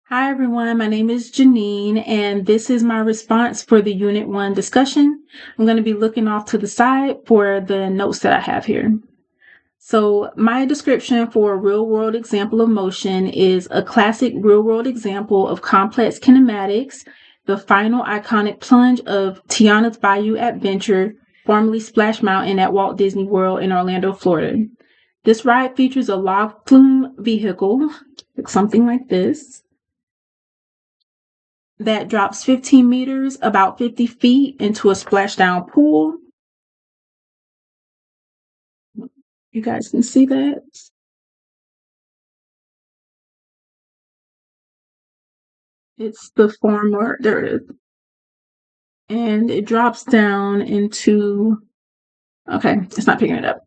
Hi everyone, my name is Janine and this is my response for the Unit 1 discussion. I'm going to be looking off to the side for the notes that I have here. So my description for a real-world example of motion is a classic real-world example of complex kinematics, the final iconic plunge of Tiana's Bayou Adventure, formerly Splash Mountain at Walt Disney World in Orlando, Florida. This ride features a log flume vehicle, something like this, that drops 15 meters, about 50 feet, into a splashdown pool. You guys can see that. It's the former, there it is. And it drops down into, okay, it's not picking it up.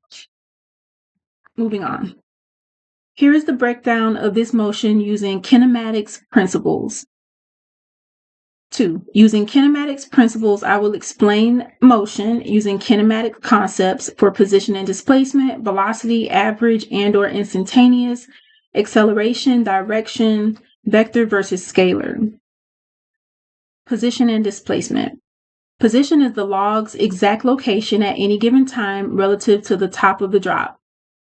Moving on. Here is the breakdown of this motion using kinematics principles. 2. Using kinematics principles, I will explain motion using kinematic concepts for position and displacement, velocity, average and/or instantaneous, acceleration, direction, vector versus scalar. Position and displacement. Position is the log's exact location at any given time relative to the top of the drop.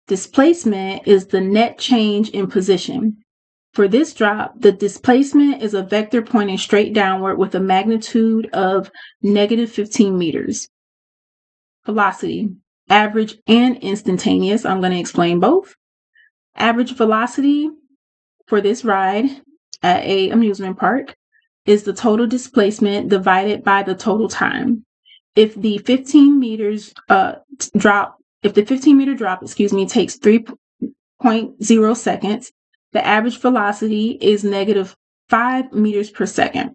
Displacement is the net change in position. For this drop, the displacement is a vector pointing straight downward with a magnitude of negative 15 meters. Velocity, average and instantaneous. I'm going to explain both. Average velocity for this ride at an amusement park is the total displacement divided by the total time. If the 15 meter drop takes 3.0 seconds, the average velocity is negative 5 meters per second.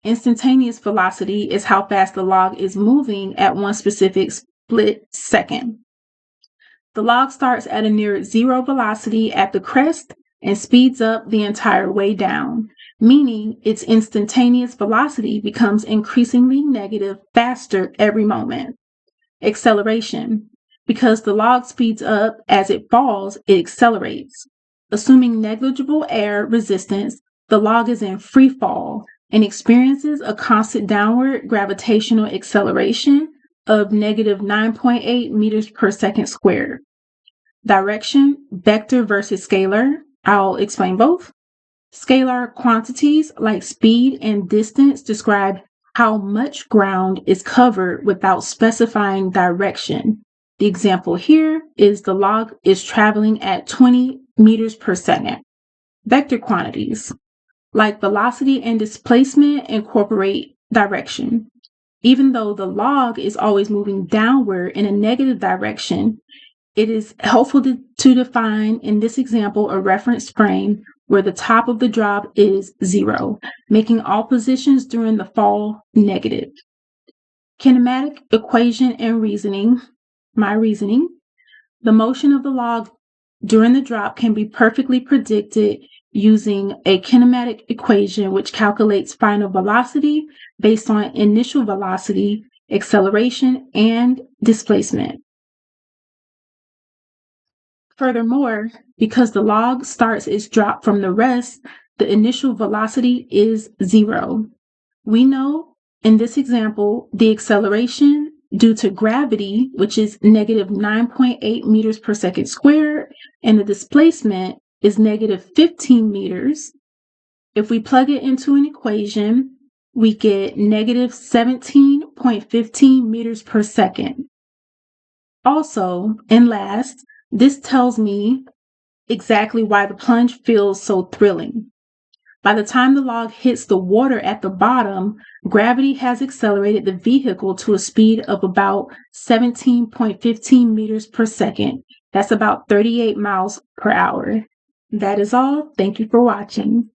Instantaneous velocity is how fast the log is moving at one specific split second. The log starts at a near zero velocity at the crest and speeds up the entire way down, meaning its instantaneous velocity becomes increasingly negative faster every moment. Acceleration. Because the log speeds up as it falls, it accelerates. Assuming negligible air resistance, the log is in free fall and experiences a constant downward gravitational acceleration of negative 9.8 meters per second squared. Direction, vector versus scalar. I'll explain both. Scalar quantities like speed and distance describe how much ground is covered without specifying direction. The example here is the log is traveling at 20 meters per second. Vector quantities like velocity and displacement incorporate direction. Even though the log is always moving downward in a negative direction, it is helpful to define, in this example, a reference frame where the top of the drop is 0, making all positions during the fall negative. Kinematic equation and reasoning. My reasoning. The motion of the log during the drop can be perfectly predicted using a kinematic equation which calculates final velocity based on initial velocity, acceleration, and displacement. Furthermore, because the log starts its drop from the rest, the initial velocity is 0. We know in this example the acceleration due to gravity, which is negative 9.8 meters per second squared, and the displacement is negative 15 meters. If we plug it into an equation, we get negative 17.15 meters per second. Also, and last, this tells me exactly why the plunge feels so thrilling. By the time the log hits the water at the bottom, gravity has accelerated the vehicle to a speed of about 17.15 meters per second. That's about 38 miles per hour. That is all. Thank you for watching.